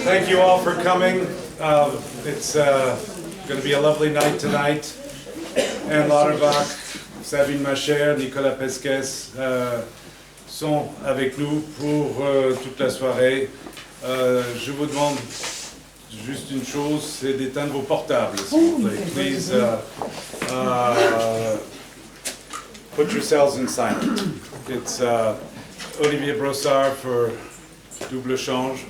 Thank you all for coming. It's going to be a lovely night tonight. Anne Lauterbach, Sabine Macher, Nicolas Pesquès sont avec nous pour toute la soirée. Je vous demande juste une chose, c'est d'éteindre vos portables, s'il vous plaît. Please put yourselves in silent. It's Olivier Brossard for Double Change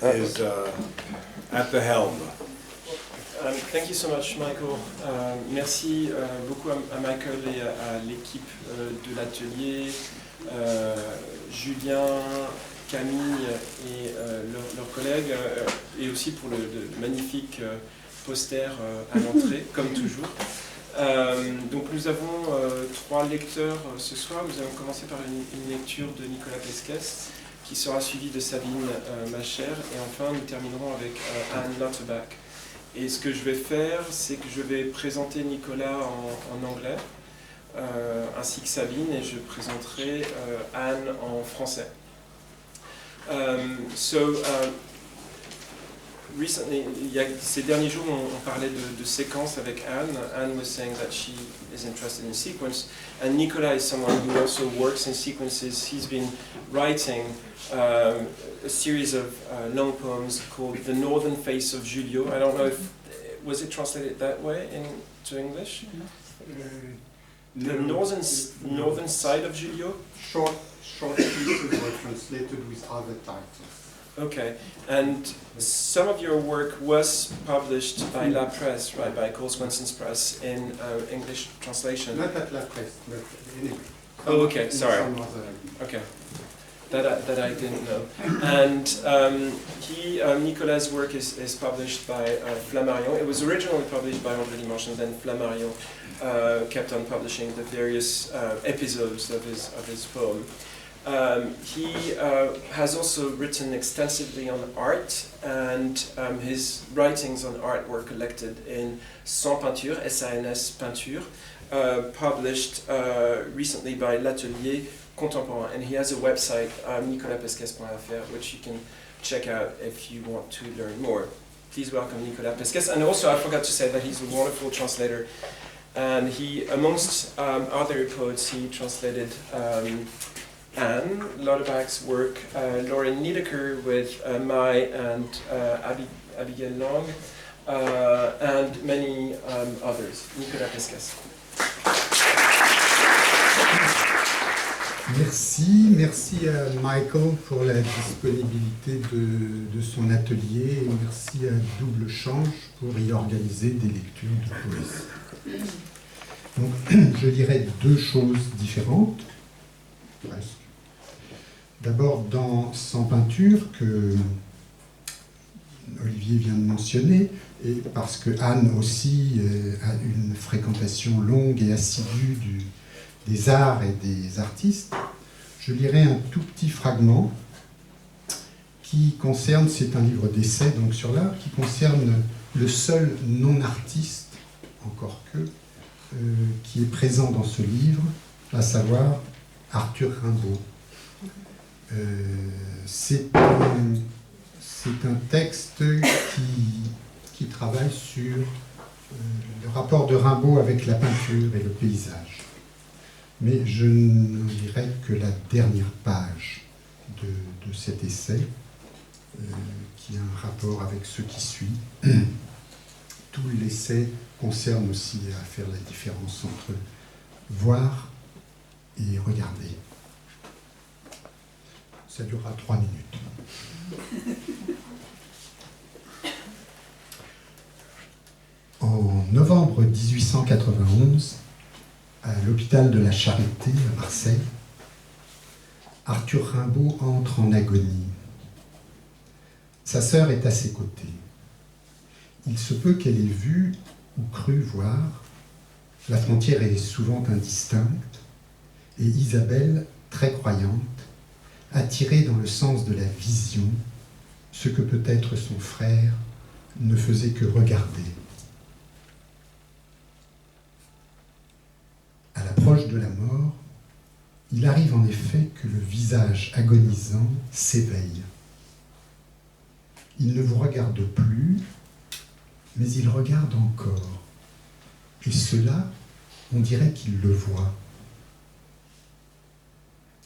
is at the helm. Thank you so much, Michael. Merci beaucoup à Michael et à l'équipe de l'atelier, Julien, Camille et leurs collègues, et aussi pour le magnifique poster à l'entrée, comme toujours. Donc nous avons 3 lecteurs ce soir. Nous allons commencer par une lecture de Nicolas Pesquès, qui sera suivie de Sabine Macher, et enfin nous terminerons avec Anne Lauterbach. Et ce que je vais faire, c'est que je vais présenter Nicolas en anglais, ainsi que Sabine, et je présenterai Anne en français. Recently, ces derniers jours, on parlait de séquences avec Anne. Anne was saying that she is interested in sequence, and Nicolas is someone who also works in sequences. He's been writing a series of long poems called The Northern Face of Julio. I don't know if, was it translated that way into English? The northern side of Julio? Short pieces were translated with other titles. Okay, and some of your work was published by La Presse, right, by Cole Swenson's Press in English translation. Not at La Presse, but anyway. Oh, okay, sorry. Okay, that I didn't know. And Nicolas' work is published by Flammarion. It was originally published by André Dimanche, and then Flammarion kept on publishing the various episodes of his poem. He has also written extensively on art, and his writings on art were collected in Sans Peinture, S-A-N-S Peinture, published recently by L'Atelier Contemporain. And he has a website, nicolaspesquès.fr, which you can check out if you want to learn more. Please welcome Nicolas Pesquès. And also, I forgot to say that he's a wonderful translator. And he, amongst other poets, he translated Anne Lauterbach's work, Lauren Niedecker with Mai and Abigail Long, and many others. Nicolas Pesquès. Merci à Michael pour la disponibilité de son atelier, et merci à Double Change pour y organiser des lectures de poésie. Donc, je dirais 2 choses différentes, presque. D'abord, dans Sans Peinture, que Olivier vient de mentionner, et parce que Anne aussi a une fréquentation longue et assidue des arts et des artistes, je lirai un tout petit fragment qui concerne, c'est un livre d'essai donc sur l'art, qui concerne le seul non-artiste, encore que, qui est présent dans ce livre, à savoir Arthur Rimbaud. C'est un texte qui travaille sur le rapport de Rimbaud avec la peinture et le paysage. Mais je ne lirai que la dernière page de cet essai, qui a un rapport avec ce qui suit. Tout l'essai concerne aussi à faire la différence entre voir et regarder. Ça durera 3 minutes. En novembre 1891, à l'hôpital de la Charité à Marseille, Arthur Rimbaud entre en agonie. Sa sœur est à ses côtés. Il se peut qu'elle ait vu ou cru voir. La frontière est souvent indistincte, et Isabelle, très croyante, attirée dans le sens de la vision, ce que peut-être son frère ne faisait que regarder. À l'approche de la mort, il arrive en effet que le visage agonisant s'éveille. Il ne vous regarde plus, mais il regarde encore. Et cela, on dirait qu'il le voit.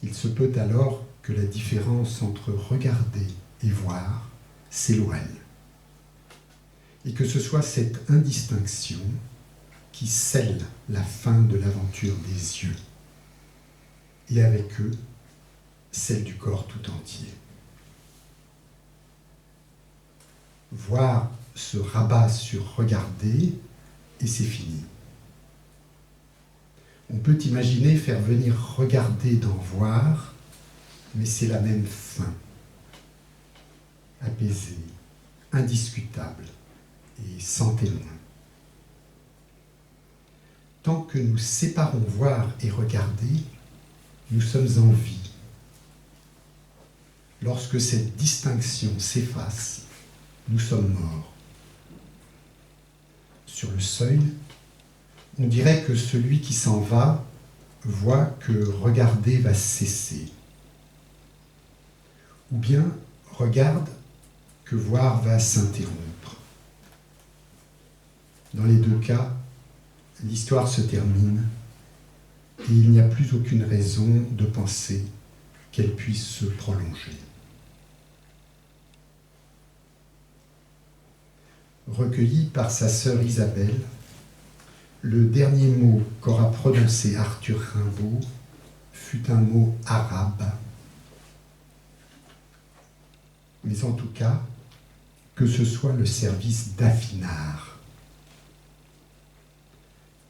Il se peut alors que la différence entre regarder et voir s'éloigne. Et que ce soit cette indistinction qui scelle la fin de l'aventure des yeux. Et avec eux, celle du corps tout entier. Voir se rabat sur regarder et c'est fini. On peut imaginer faire venir regarder dans voir, mais c'est la même fin. Apaisée, indiscutable et sans témoin. Tant que nous séparons voir et regarder, nous sommes en vie. Lorsque cette distinction s'efface, nous sommes morts. Sur le seuil, on dirait que celui qui s'en va voit que regarder va cesser. Ou bien regarde que voir va s'interrompre. Dans les deux cas, l'histoire se termine et il n'y a plus aucune raison de penser qu'elle puisse se prolonger. Recueilli par sa sœur Isabelle, le dernier mot qu'aura prononcé Arthur Rimbaud fut un mot arabe. Mais en tout cas, que ce soit le service d'Affinard.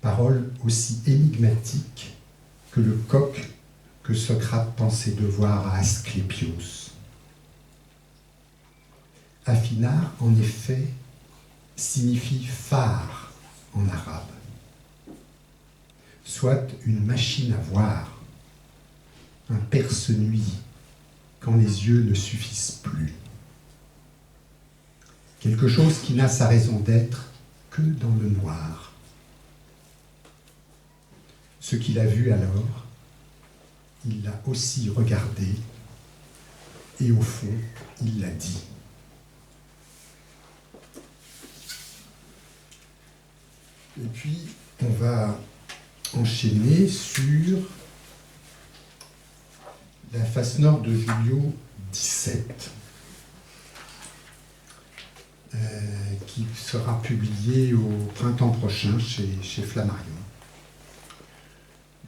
Parole aussi énigmatique que le coq que Socrate pensait devoir à Asclépios. Affinard, en effet, signifie phare en arabe, soit une machine à voir, un perce-nuit quand les yeux ne suffisent plus. Quelque chose qui n'a sa raison d'être que dans le noir. Ce qu'il a vu alors, il l'a aussi regardé et au fond, il l'a dit. Et puis, on va enchaîner sur la face nord de Julio 17, qui sera publiée au printemps prochain chez Flammarion.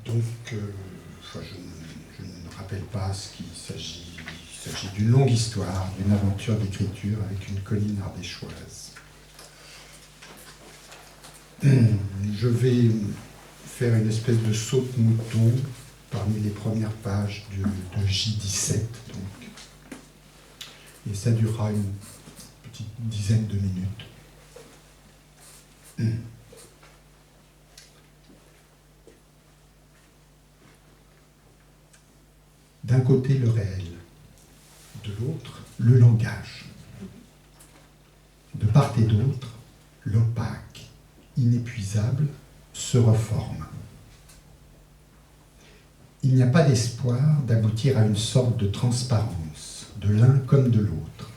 Donc, je ne rappelle pas ce qu'il s'agit. Il s'agit d'une longue histoire, d'une aventure d'écriture avec une colline ardéchoise. Je vais faire une espèce de saute-mouton parmi les premières pages de J17. Donc. Et ça durera une petite dizaine de minutes. D'un côté, le réel, de l'autre, le langage. De part et d'autre, l'opaque, inépuisable, se reforme. Il n'y a pas d'espoir d'aboutir à une sorte de transparence, de l'un comme de l'autre,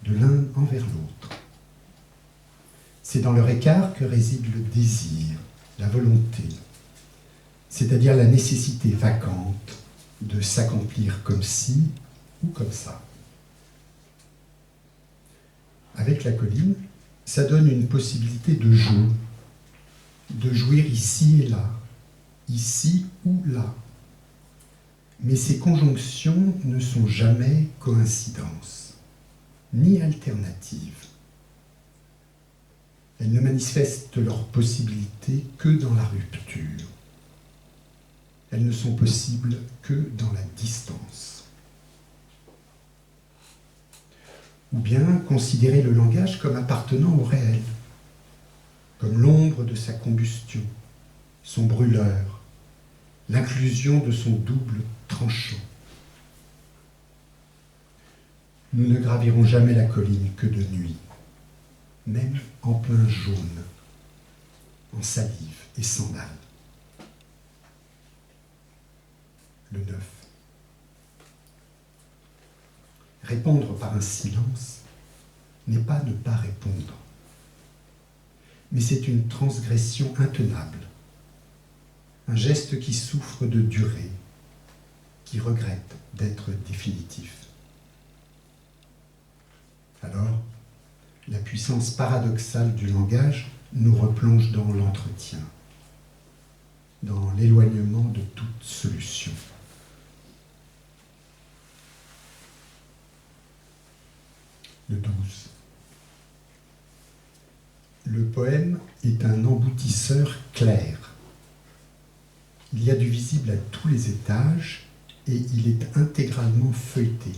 de l'un envers l'autre. C'est dans leur écart que réside le désir, la volonté, c'est-à-dire la nécessité vacante de s'accomplir comme ci ou comme ça. Avec la colline, ça donne une possibilité de jeu, de jouir ici et là, ici ou là. Mais ces conjonctions ne sont jamais coïncidences, ni alternatives. Elles ne manifestent leur possibilité que dans la rupture. Elles ne sont possibles que dans la distance. Ou bien considérer le langage comme appartenant au réel, comme l'ombre de sa combustion, son brûleur, l'inclusion de son double tranchant. Nous ne gravirons jamais la colline que de nuit, même en plein jaune, en salive et sandales. Le 9. Répondre par un silence, n'est pas ne pas répondre, mais c'est une transgression intenable, un geste qui souffre de durée, qui regrette d'être définitif. Alors, la puissance paradoxale du langage nous replonge dans l'entretien, dans l'éloignement de toute solution. Le 12. Le poème est un emboutisseur clair. Il y a du visible à tous les étages et il est intégralement feuilleté.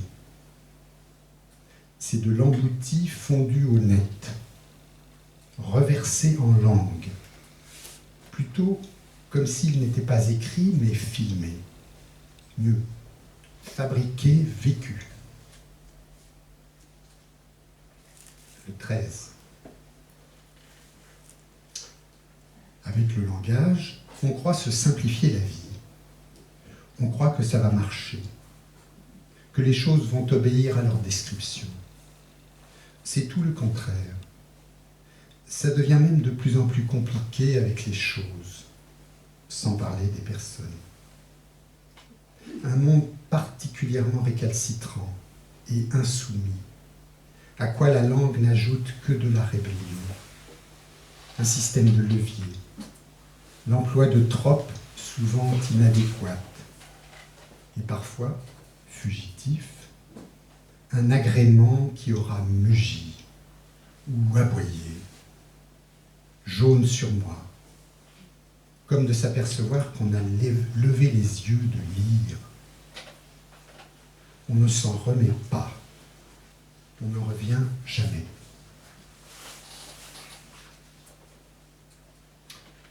C'est de l'embouti fondu au net, reversé en langue, plutôt comme s'il n'était pas écrit mais filmé, mieux, fabriqué, vécu. Le 13. Avec le langage, on croit se simplifier la vie. On croit que ça va marcher, que les choses vont obéir à leur description. C'est tout le contraire. Ça devient même de plus en plus compliqué avec les choses, sans parler des personnes. Un monde particulièrement récalcitrant et insoumis, à quoi la langue n'ajoute que de la rébellion. Un système de levier, l'emploi de tropes souvent inadéquates et parfois fugitifs, un agrément qui aura mugi ou aboyé, jaune sur moi, comme de s'apercevoir qu'on a levé les yeux de lire. On ne s'en remet pas, on n'en revient jamais.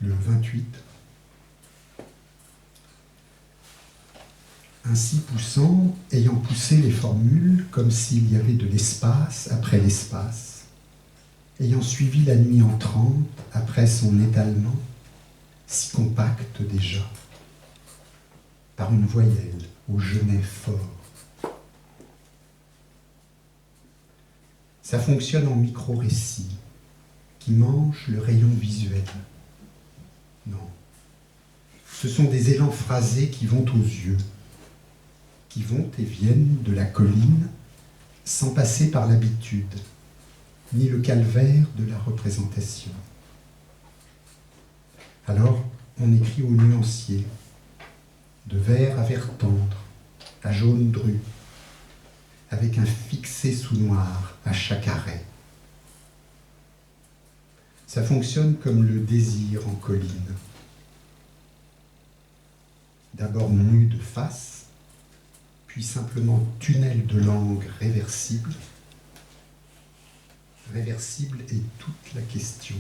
Le 28. Ainsi poussant, ayant poussé les formules comme s'il y avait de l'espace après l'espace, ayant suivi la nuit entrante après son étalement, si compacte déjà, par une voyelle au genet fort. Ça fonctionne en micro-récit qui mange le rayon visuel. Non, ce sont des élans phrasés qui vont aux yeux, qui vont et viennent de la colline sans passer par l'habitude, ni le calvaire de la représentation. Alors, on écrit au nuancier, de vert à vert tendre, à jaune dru, avec un fixé sous noir à chaque arrêt. Ça fonctionne comme le désir en colline. D'abord nu de face, puis simplement tunnel de langue réversible. Réversible est toute la question.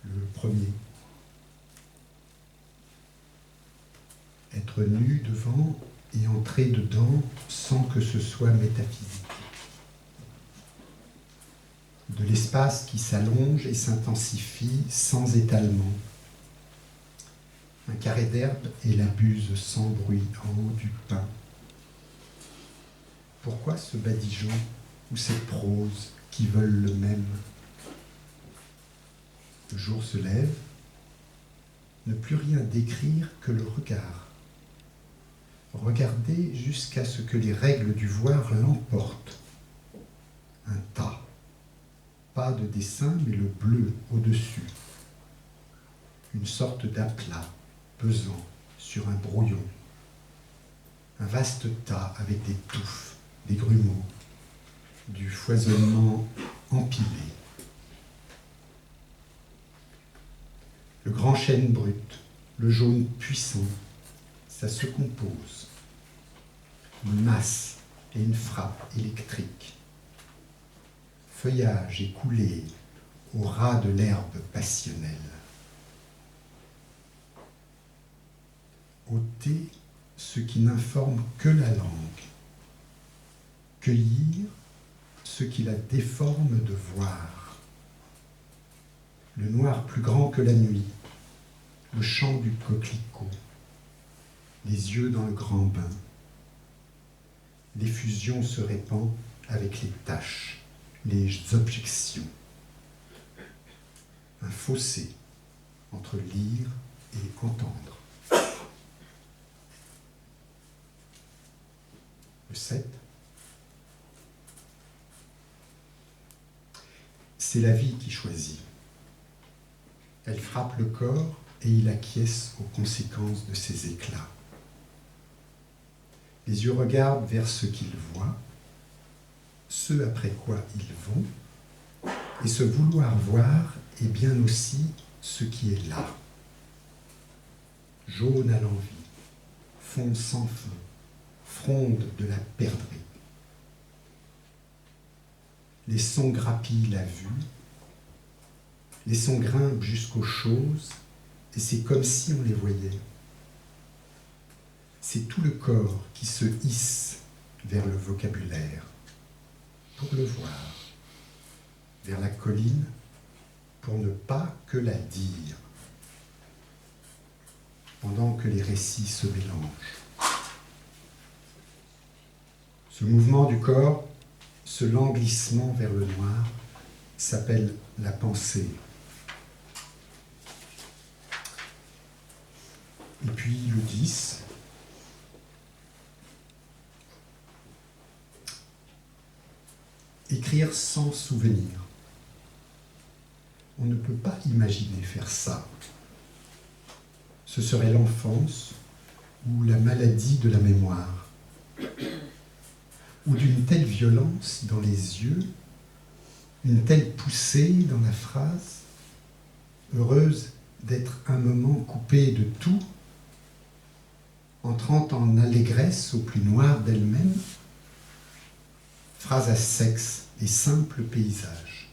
Le premier. Être nu devant et entrer dedans sans que ce soit métaphysique. De l'espace qui s'allonge et s'intensifie sans étalement. Un carré d'herbe et la buse sans bruit en haut du pin. Pourquoi ce badigeon ou cette prose qui veulent le même? Le jour se lève, ne plus rien décrire que le regard. Regarder jusqu'à ce que les règles du voir l'emportent. Un tas. Pas de dessin, mais le bleu au-dessus. Une sorte d'aplat pesant sur un brouillon. Un vaste tas avec des touffes, des grumeaux, du foisonnement empilé. Le grand chêne brut, le jaune puissant, ça se compose. Une masse et une frappe électrique. Feuillage écoulé au ras de l'herbe passionnelle. Ôter ce qui n'informe que la langue. Cueillir ce qui la déforme de voir. Le noir plus grand que la nuit, le chant du coquelicot, les yeux dans le grand bain, l'effusion se répand avec les tâches, les objections. Un fossé entre lire et entendre. Le 7. C'est la vie qui choisit. Elle frappe le corps et il acquiesce aux conséquences de ses éclats. Les yeux regardent vers ce qu'ils voient, ce après quoi ils vont, et ce vouloir voir est bien aussi ce qui est là. Jaune à l'envie, fond sans fin, fronde de la perdrix. Les sons grappillent la vue, les sons grimpent jusqu'aux choses, et c'est comme si on les voyait. C'est tout le corps qui se hisse vers le vocabulaire, pour le voir, vers la colline, pour ne pas que la dire, pendant que les récits se mélangent. Ce mouvement du corps, ce languissement vers le noir, s'appelle la pensée. Et puis le 10. Écrire sans souvenir. On ne peut pas imaginer faire ça. Ce serait l'enfance ou la maladie de la mémoire, ou d'une telle violence dans les yeux, une telle poussée dans la phrase, heureuse d'être un moment coupé de tout, entrant en allégresse au plus noir d'elle-même, phrase à sexe et simple paysage.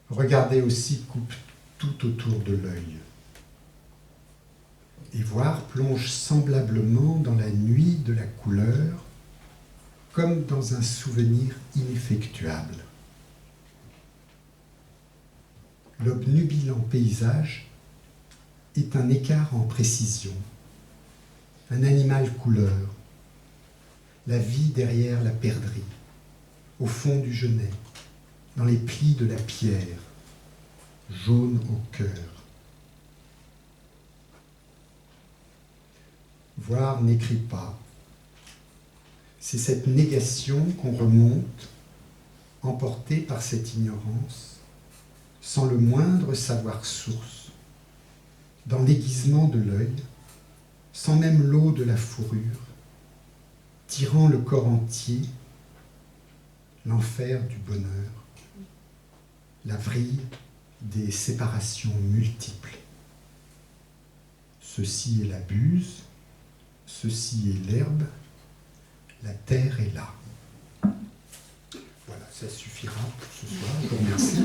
Regarder aussi coupe tout autour de l'œil. Et voir plonge semblablement dans la nuit de la couleur, comme dans un souvenir ineffectuable. L'obnubilant paysage est un écart en précision, un animal couleur, la vie derrière la perdrix, au fond du genêt, dans les plis de la pierre, jaune au cœur. Voir n'écrit pas. C'est cette négation qu'on remonte, emportée par cette ignorance, sans le moindre savoir source, dans l'aiguisement de l'œil, sans même l'eau de la fourrure, tirant le corps entier, l'enfer du bonheur, la vrille des séparations multiples. Ceci est la buse, ceci est l'herbe, la terre est là. Voilà, ça suffira pour ce soir. Je vous remercie.